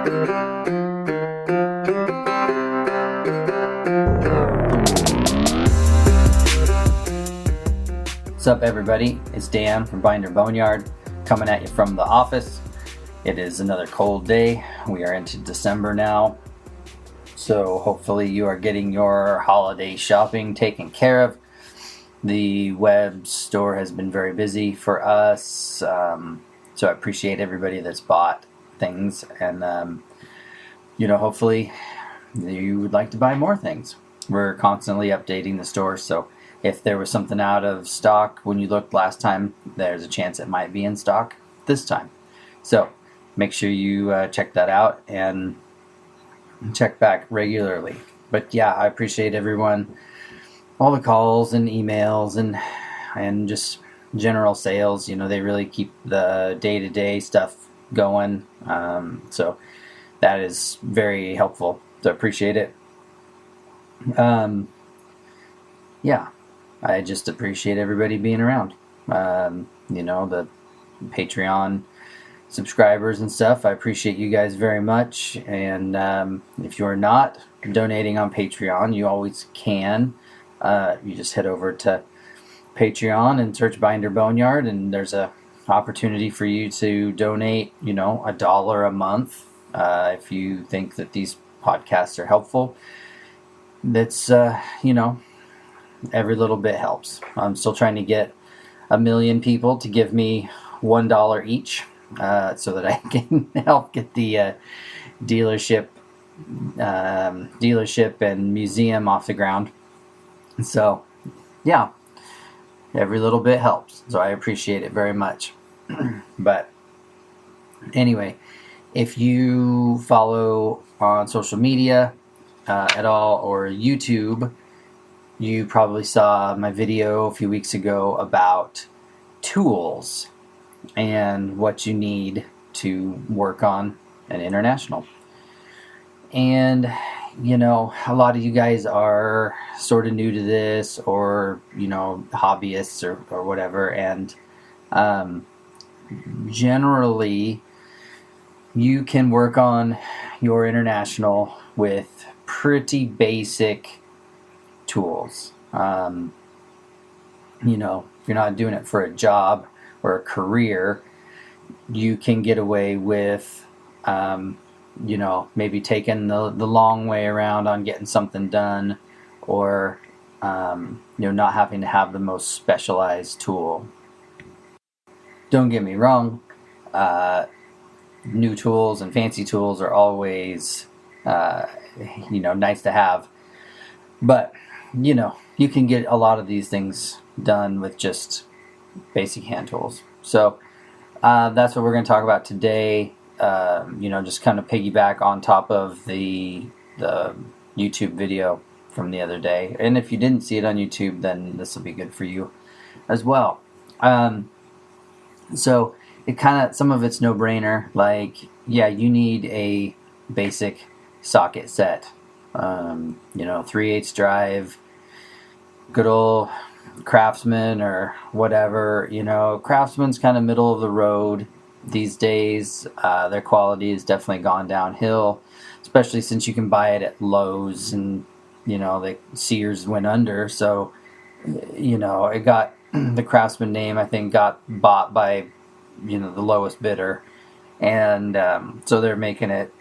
What's up, everybody? It's Dan from Binder Boneyard coming at you from the office. It is another cold day. We are into December now, so hopefully you are getting your holiday shopping taken care of. The web store has been very busy for us, so I appreciate everybody that's bought things, and hopefully you would like to buy more things. We're constantly updating the store, so if there was something out of stock when you looked last time, there's a chance it might be in stock this time. So make sure you check that out and check back regularly. But yeah, I appreciate everyone, all the calls and emails and just general sales. They really keep the day-to-day stuff going. So that is very helpful. So I appreciate it. Yeah. I just appreciate everybody being around. The Patreon subscribers and stuff. I appreciate you guys very much. And if you're not donating on Patreon, you always can. You just head over to Patreon and search Binder Boneyard, and there's a opportunity for you to donate, $1 a month if you think that these podcasts are helpful. That's, every little bit helps. I'm still trying to get 1 million people to give me $1 each, so that I can help get the dealership and museum off the ground. So, yeah, every little bit helps. So I appreciate it very much. But anyway, if you follow on social media at all, or YouTube, you probably saw my video a few weeks ago about tools and what you need to work on an international. And, a lot of you guys are sort of new to this, or, hobbyists or whatever. And generally, you can work on your international with pretty basic tools. If you're not doing it for a job or a career, you can get away with, maybe taking the long way around on getting something done, or, not having to have the most specialized tool. Don't get me wrong, new tools and fancy tools are always, nice to have, but you can get a lot of these things done with just basic hand tools. So that's what we're going to talk about today. Just kind of piggyback on top of the YouTube video from the other day. And if you didn't see it on YouTube, then this will be good for you as well. So it kind of, some of it's no-brainer. Like, yeah, you need a basic socket set. 3/8 drive, good old Craftsman or whatever. Craftsman's kind of middle of the road these days. Their quality has definitely gone downhill, especially since you can buy it at Lowe's, and the Sears went under, so it got the Craftsman name, I think, got bought by the lowest bidder, and so they're making it.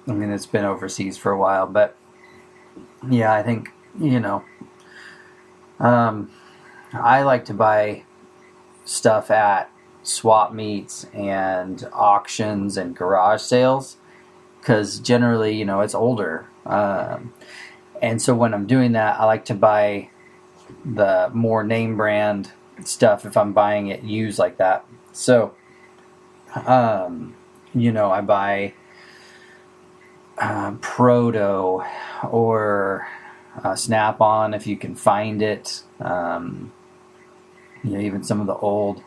I mean, it's been overseas for a while, but yeah, I think, I like to buy stuff at swap meets and auctions and garage sales, because generally, it's older. And so when I'm doing that, I like to buy the more name brand stuff if I'm buying it used like that. So, I buy Proto or Snap-on if you can find it. Even some of the old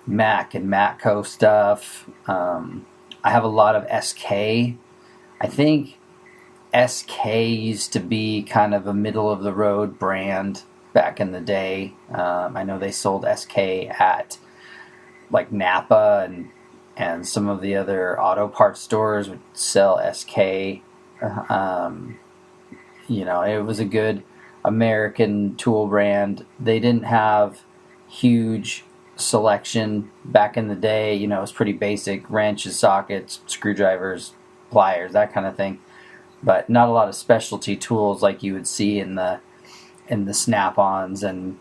Mac and Matco stuff. I have a lot of SK. I think SK used to be kind of a middle-of-the-road brand back in the day. I know they sold SK at like Napa and and some of the other auto parts stores would sell SK. It was a good American tool brand. They didn't have huge selection back in the day. It was pretty basic: wrenches, sockets, screwdrivers, pliers, that kind of thing. But not a lot of specialty tools like you would see in the Snap-ons and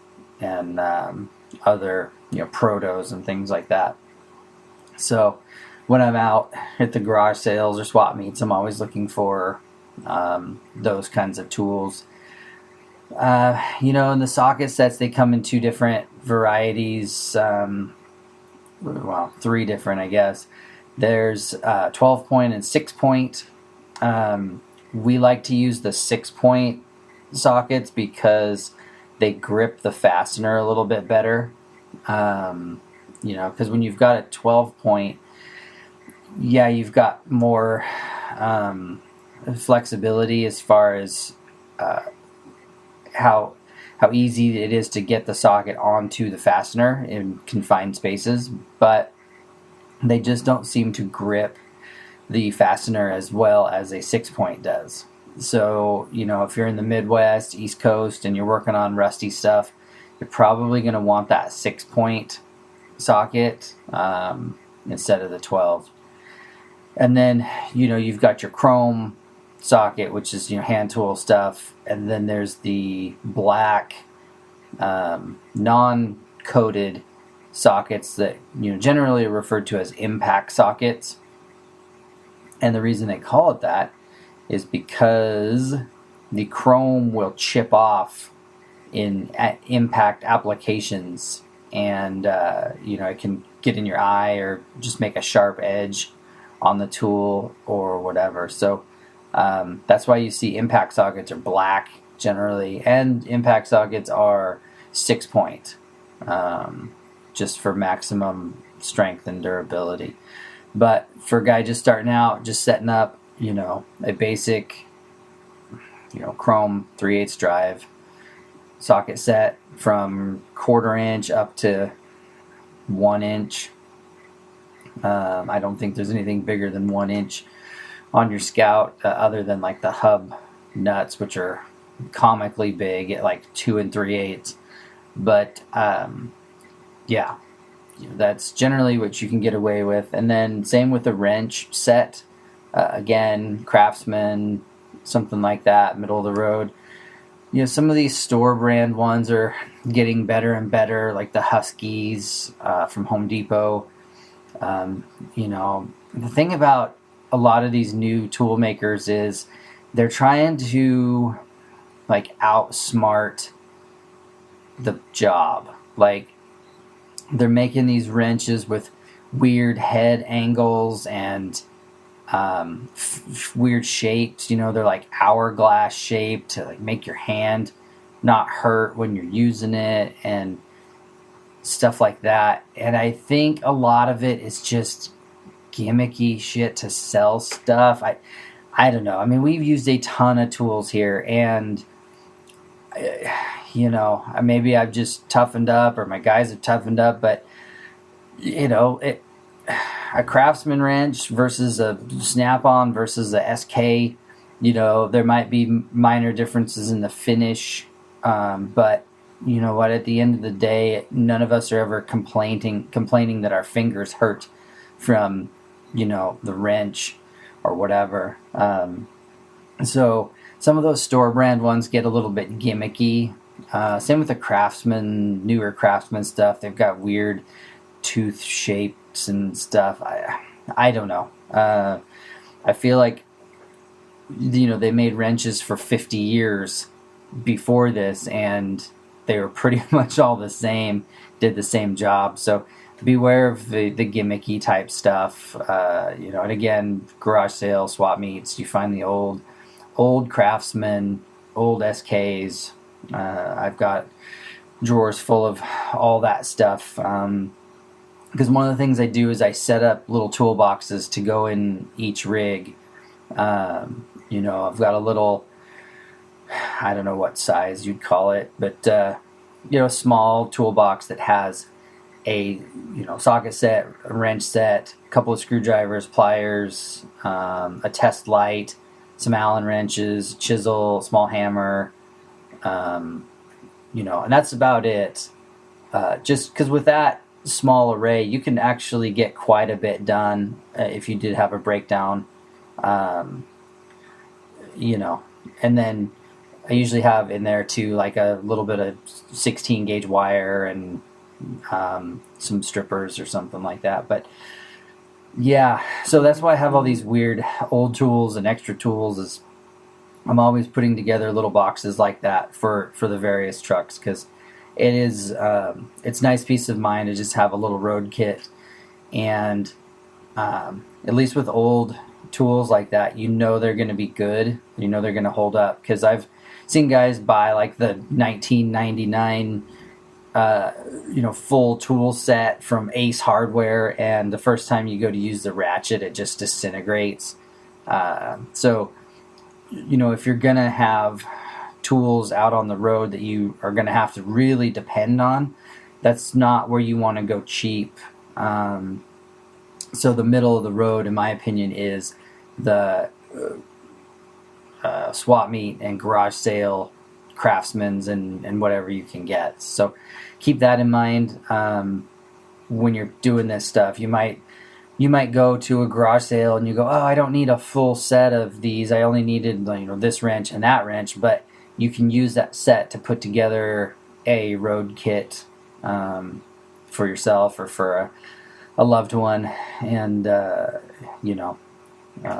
other protos and things like that. So when I'm out at the garage sales or swap meets, I'm always looking for those kinds of tools. In the socket sets, they come in two different varieties. Three different, I guess. There's 12-point and 6-point. We like to use the 6-point sockets because they grip the fastener a little bit better. Because when you've got a 12-point, you've got more flexibility as far as how easy it is to get the socket onto the fastener in confined spaces, but they just don't seem to grip the fastener as well as a 6-point does. So, if you're in the Midwest, East Coast, and you're working on rusty stuff, you're probably going to want that 6-point socket instead of the 12. And then, you've got your chrome socket, which is hand tool stuff, and then there's the black non-coated sockets that generally are referred to as impact sockets. And the reason they call it that is because the chrome will chip off in impact applications, and it can get in your eye or just make a sharp edge on the tool or whatever. So that's why you see impact sockets are black generally, and impact sockets are 6-point, just for maximum strength and durability. But for a guy just starting out, just setting up, a basic, chrome 3/8 drive socket set from 1/4 inch up to 1 inch. I don't think there's anything bigger than 1 inch on your Scout, other than like the hub nuts, which are comically big at like 2 3/8. But that's generally what you can get away with. And then same with the wrench set. Again, Craftsman, something like that, middle of the road. Some of these store brand ones are getting better and better, like the Huskies from Home Depot. The thing about a lot of these new tool makers is they're trying to outsmart the job. Like, they're making these wrenches with weird head angles and weird shapes. They're like hourglass shaped to make your hand not hurt when you're using it and stuff like that. And I think a lot of it is just gimmicky shit to sell stuff. I don't know. I mean, we've used a ton of tools here, and maybe I've just toughened up, or my guys have toughened up, but a Craftsman wrench versus a Snap-on versus a SK, there might be minor differences in the finish, but you know what, at the end of the day, none of us are ever complaining that our fingers hurt from the wrench or whatever. So some of those store brand ones get a little bit gimmicky. Same with the Craftsman, newer Craftsman stuff. They've got weird tooth shapes and stuff. I don't know. I feel like they made wrenches for 50 years before this, and they were pretty much all the same, did the same job. So beware of the gimmicky type stuff. And again, garage sales, swap meets, you find the old Craftsman, old SKs. I've got drawers full of all that stuff. Because one of the things I do is I set up little toolboxes to go in each rig. I've got a little, I don't know what size you'd call it, but a small toolbox that has a socket set, a wrench set, a couple of screwdrivers, pliers, a test light, some Allen wrenches, chisel, small hammer, and that's about it. Just because with that small array, you can actually get quite a bit done if you did have a breakdown. And then I usually have in there too, like a little bit of 16 gauge wire and some strippers or something like that. But yeah, so that's why I have all these weird old tools and extra tools. Is I'm always putting together little boxes like that for the various trucks, because it is it's a nice peace of mind to just have a little road kit. And at least with old tools like that, they're going to be good. They're going to hold up, because I've seen guys buy like the 1999 full tool set from Ace Hardware, and the first time you go to use the ratchet, it just disintegrates. So if you're going to have tools out on the road that you are going to have to really depend on, that's not where you want to go cheap. So the middle of the road, in my opinion, is the swap meet and garage sale, Craftsman's, and whatever you can get. So keep that in mind when you're doing this stuff. You might go to a garage sale and you go, oh, I don't need a full set of these. I only needed this wrench and that wrench. But you can use that set to put together a road kit for yourself or for a loved one, and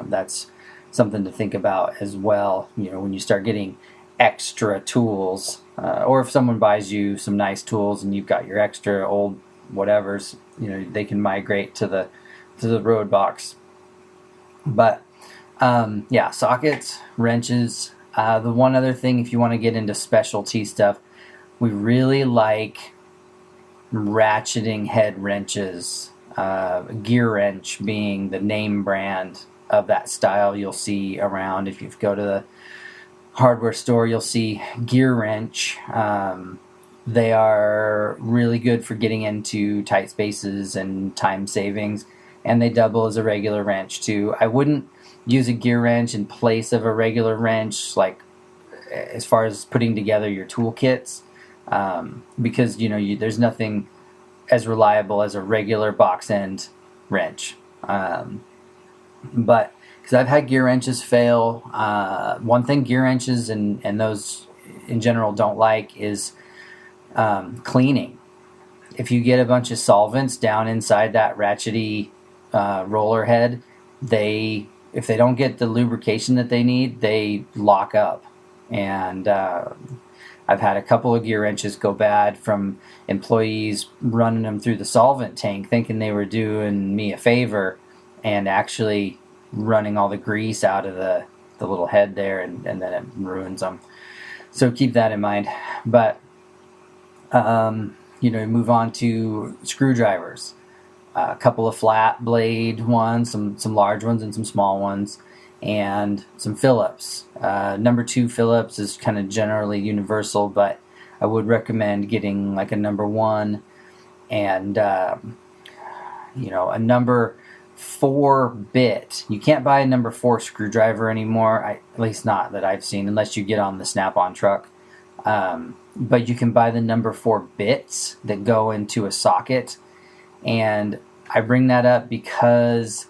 that's something to think about as well. When you start getting extra tools, or if someone buys you some nice tools and you've got your extra old whatevers, they can migrate to the road box. But sockets, wrenches. The one other thing, if you want to get into specialty stuff, we really like ratcheting head wrenches. Gear wrench being the name brand of that style you'll see around. If you go to the hardware store, you'll see gear wrench. They are really good for getting into tight spaces and time savings, and they double as a regular wrench too. I wouldn't use a gear wrench in place of a regular wrench, like as far as putting together your toolkits, because there's nothing as reliable as a regular box end wrench. But because I've had gear wrenches fail, one thing gear wrenches and those in general don't like is cleaning. If you get a bunch of solvents down inside that ratchety roller head, if they don't get the lubrication that they need, they lock up. And I've had a couple of gear wrenches go bad from employees running them through the solvent tank thinking they were doing me a favor, and actually running all the grease out of the little head there, and then it ruins them. So keep that in mind. But move on to screwdrivers. A couple of flat blade ones, some large ones and some small ones, and some Phillips. Number 2 Phillips is kind of generally universal, but I would recommend getting like a number 1 and a number 4 bit. You can't buy a number 4 screwdriver anymore, at least not that I've seen, unless you get on the Snap-on truck. But you can buy the number 4 bits that go into a socket. And I bring that up because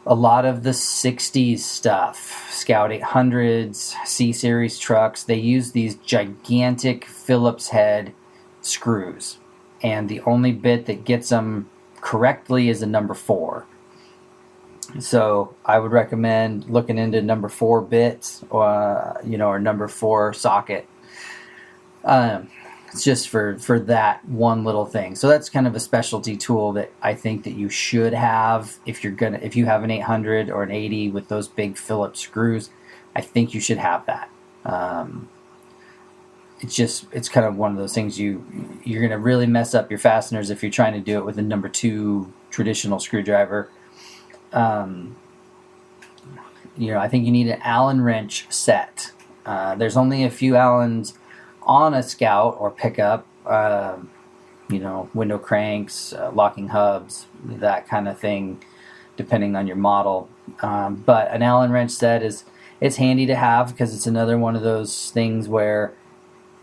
a lot of the 60s stuff, Scout 800s, C-Series trucks, they use these gigantic Phillips head screws. And the only bit that gets them correctly is a number 4. So I would recommend looking into number 4 bits, or number 4 socket. It's just for that one little thing. So that's kind of a specialty tool that I think that you should have if you have an 800 or an 80 with those big Phillips screws. I think you should have that. It's kind of one of those things you're going to really mess up your fasteners if you're trying to do it with a number 2 traditional screwdriver. I think you need an Allen wrench set. There's only a few Allens on a Scout or pickup, window cranks, locking hubs, that kind of thing, depending on your model. But an Allen wrench set it's handy to have because it's another one of those things where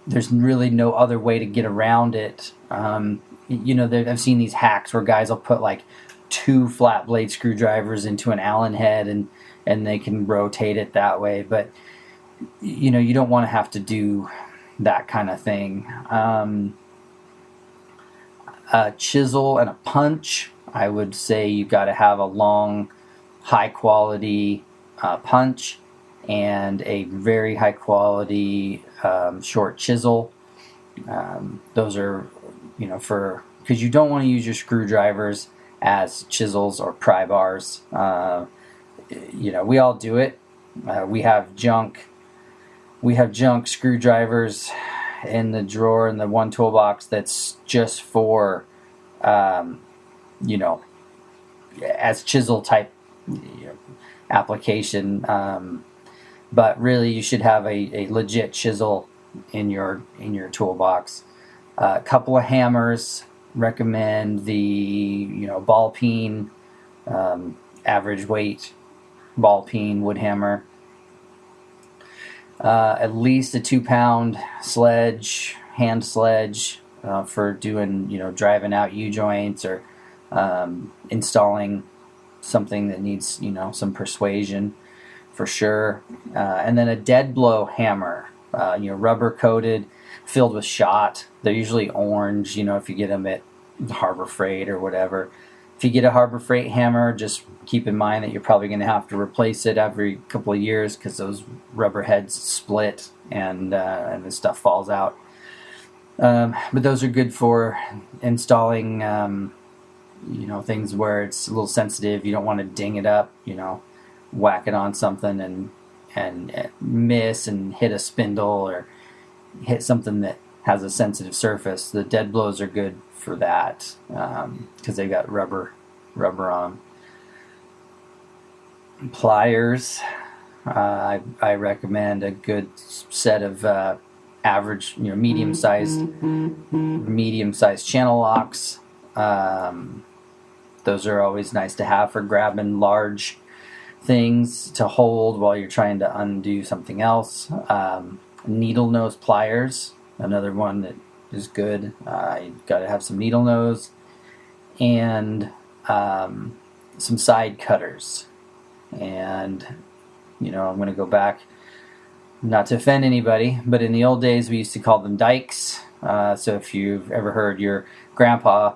there's really no other way to get around it. I've seen these hacks where guys will put like 2 flat blade screwdrivers into an Allen head and they can rotate it that way. But, you don't want to have to do that kind of thing. A chisel and a punch, I would say you got to have a long, high quality punch and a very high quality short chisel. Those are, because you don't want to use your screwdrivers as chisels or pry bars. We all do it. We have junk screwdrivers in the drawer in the one toolbox that's just for, as chisel type application. But really, you should have a legit chisel in your toolbox. A couple of hammers. Recommend the ball peen, average weight ball peen wood hammer. At least a 2-pound sledge, hand sledge, for doing driving out U-joints or installing something that needs some persuasion, for sure. And then a dead blow hammer, rubber coated, filled with shot. They're usually orange, if you get them at Harbor Freight or whatever. If you get a Harbor Freight hammer, just keep in mind that you're probably going to have to replace it every couple of years because those rubber heads split and the stuff falls out. But those are good for installing, things where it's a little sensitive. You don't want to ding it up, whack it on something and miss and hit a spindle or hit something that has a sensitive surface. The dead blows are good for that because they've got rubber on them. Pliers, I recommend a good set of average, medium-sized channel locks. Those are always nice to have for grabbing large things to hold while you're trying to undo something else. Needle nose pliers, another one that is good. You got to have some needle nose and some side cutters. And I'm going to go back, not to offend anybody, but in the old days we used to call them dikes. So if you've ever heard your grandpa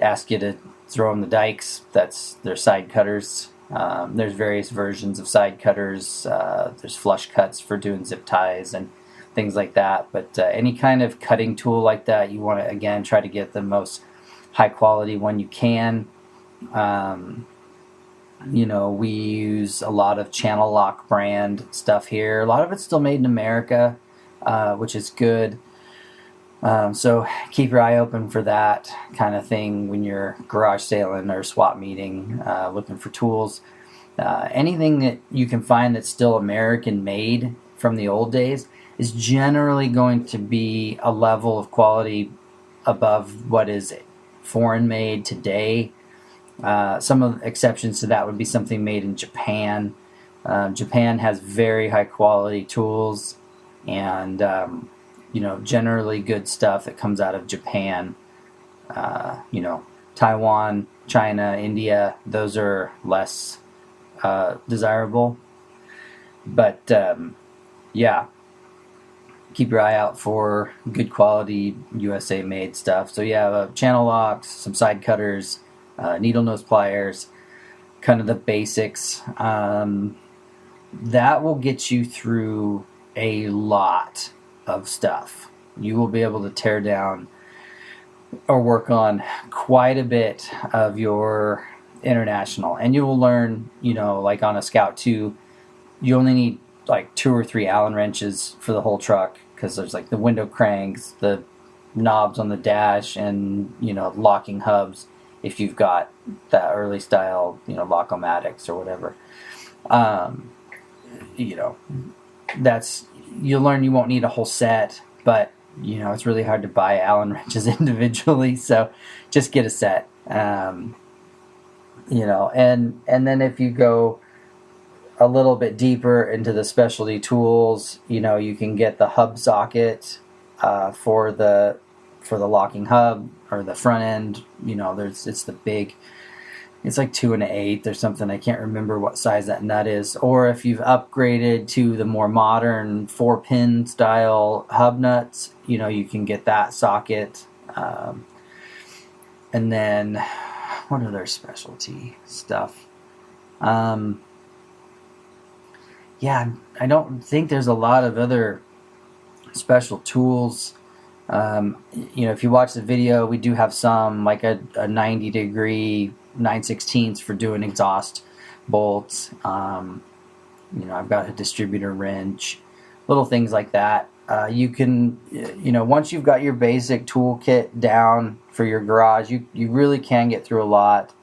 ask you to throw them the dikes, they're side cutters. There's various versions of side cutters. There's flush cuts for doing zip ties and things like that. But any kind of cutting tool like that, you want to, again, try to get the most high quality one you can. We use a lot of Channel Lock brand stuff here. A lot of it's still made in America, which is good. So keep your eye open for that kind of thing when you're garage sailing or swap meeting, looking for tools. Anything that you can find that's still American made from the old days is generally going to be a level of quality above what is foreign made today. Some of the exceptions to that would be something made in Japan. Japan has very high quality tools and generally good stuff that comes out of Japan. Taiwan, China, India, those are less desirable. But keep your eye out for good quality USA made stuff. So channel locks, some side cutters, needle nose pliers, kind of the basics. That will get you through a lot of stuff. You will be able to tear down or work on quite a bit of your international, and you will learn, like on a Scout 2, you only need like 2 or 3 Allen wrenches for the whole truck, because there's like the window cranks, the knobs on the dash, and locking hubs if you've got that early style Lock-O-Matics or whatever. You'll learn you won't need a whole set, but it's really hard to buy Allen wrenches individually, so just get a set. And then if you go a little bit deeper into the specialty tools, you can get the hub socket for the locking hub or the front end. It's the big. It's like 2 1/8 or something. I can't remember what size that nut is. Or if you've upgraded to the more modern 4-pin style hub nuts, you can get that socket. And then, what other specialty stuff? I don't think there's a lot of other special tools. If you watch the video, we do have some, like a 90-degree 9/16 for doing exhaust bolts. I've got a distributor wrench, little things like that. You can, once you've got your basic toolkit down for your garage, you really can get through a lot.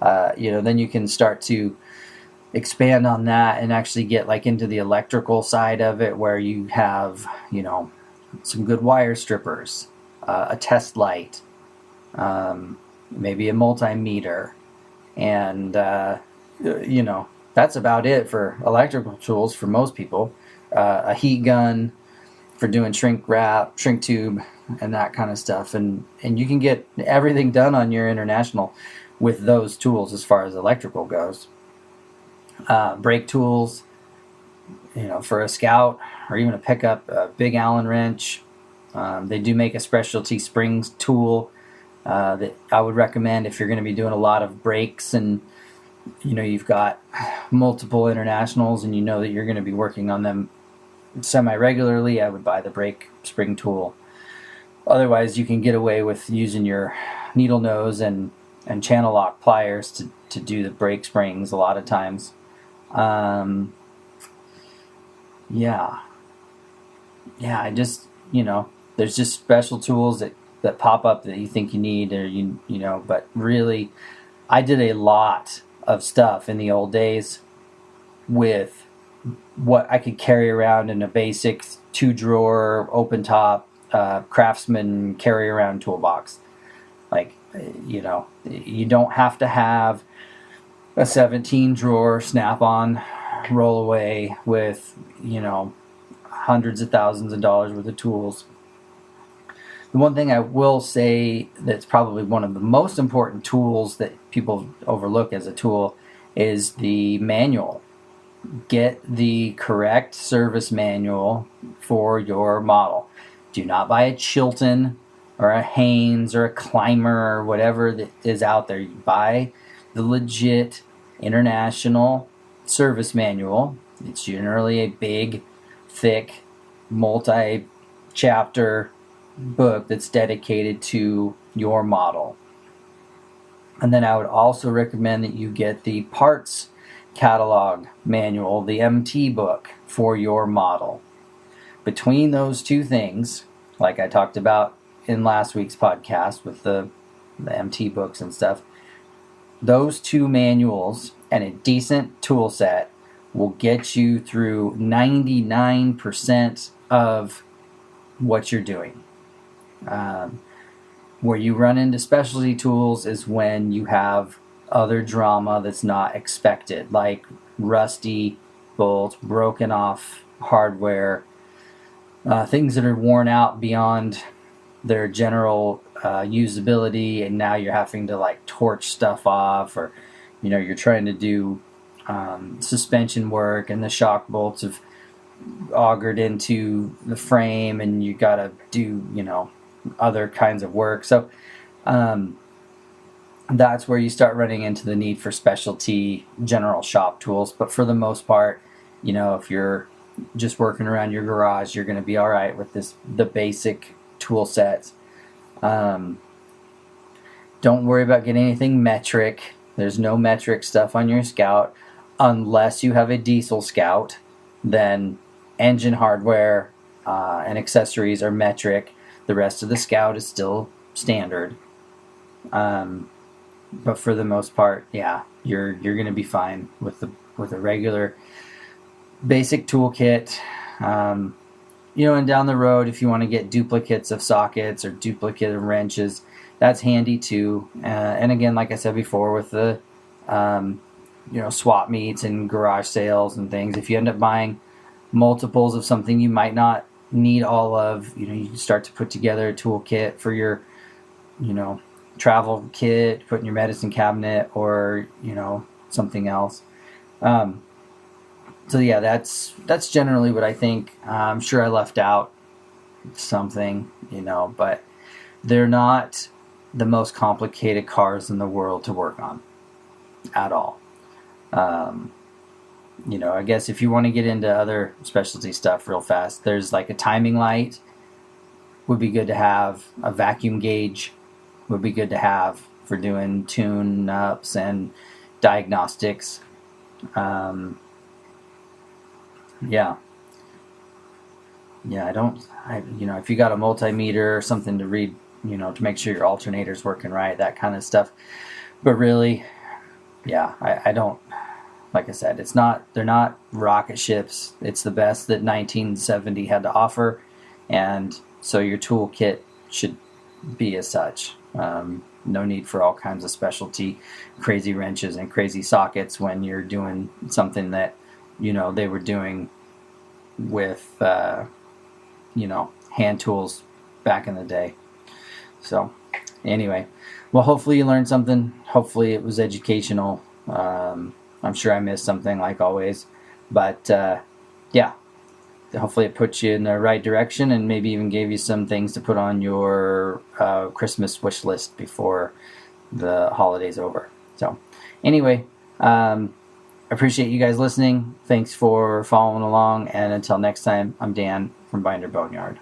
Then you can start to expand on that and actually get like into the electrical side of it, where you have, some good wire strippers, a test light, maybe a multimeter, and that's about it for electrical tools for most people. A heat gun for doing shrink wrap, shrink tube, and that kind of stuff, and you can get everything done on your International with those tools as far as electrical goes. Brake tools, for a Scout or even a pickup, a big Allen wrench. They do make a specialty springs tool that I would recommend if you're going to be doing a lot of brakes and you've got multiple Internationals and that you're going to be working on them semi-regularly. I would buy the brake spring tool. Otherwise, you can get away with using your needle nose and channel lock pliers to do the brake springs a lot of times. I just, there's just special tools that pop up that you think you need, or but really, I did a lot of stuff in the old days with what I could carry around in a basic 2-drawer open top Craftsman carry around toolbox. Like, you don't have to have a 17-drawer snap-on roll away with hundreds of thousands of dollars worth of tools. The one thing I will say that's probably one of the most important tools that people overlook as a tool is the manual. Get the correct service manual for your model. Do not buy a Chilton or a Haynes or a Climber or whatever that is out there. You buy the legit International service manual. It's generally a big, thick, multi-chapter book that's dedicated to your model. And then I would also recommend that you get the parts catalog manual, the MT book for your model. Between those two things, like I talked about in last week's podcast with the MT books and stuff, those two manuals and a decent tool set will get you through 99% of what you're doing. Where you run into specialty tools is when you have other drama that's not expected, like rusty bolts, broken off hardware, things that are worn out beyond their general usability, and now you're having to like torch stuff off, or you're trying to do suspension work and the shock bolts have augured into the frame and you got to do other kinds of work. So that's where you start running into the need for specialty general shop tools. But for the most part, if you're just working around your garage, you're going to be all right with the basic tool sets. Don't worry about getting anything metric. There's no metric stuff on your Scout unless you have a diesel Scout. Then engine hardware and accessories are metric. The rest of the Scout is still standard. But for the most part, you're going to be fine with a regular basic toolkit. and down the road, if you want to get duplicates of sockets or duplicate of wrenches, that's handy too. And again, like I said before, with the swap meets and garage sales and things, if you end up buying multiples of something you might not need all of, you can start to put together a toolkit for your, travel kit, put in your medicine cabinet, or something else. So yeah, that's generally what I think. I'm sure I left out something, but they're not the most complicated cars in the world to work on at all. I guess if you want to get into other specialty stuff real fast, there's like a timing light would be good to have. A vacuum gauge would be good to have for doing tune-ups and diagnostics. If you got a multimeter or something to read, to make sure your alternator's working right, that kind of stuff. But really, I don't, like I said, they're not rocket ships. It's the best that 1970 had to offer. And so your toolkit should be as such. No need for all kinds of specialty, crazy wrenches and crazy sockets when you're doing something that, they were doing with, hand tools back in the day. So anyway, well, hopefully you learned something. Hopefully it was educational. I'm sure I missed something like always, but hopefully it puts you in the right direction and maybe even gave you some things to put on your Christmas wish list before the holidays over. So anyway, appreciate you guys listening. Thanks for following along, and until next time, I'm Dan from Binder Boneyard.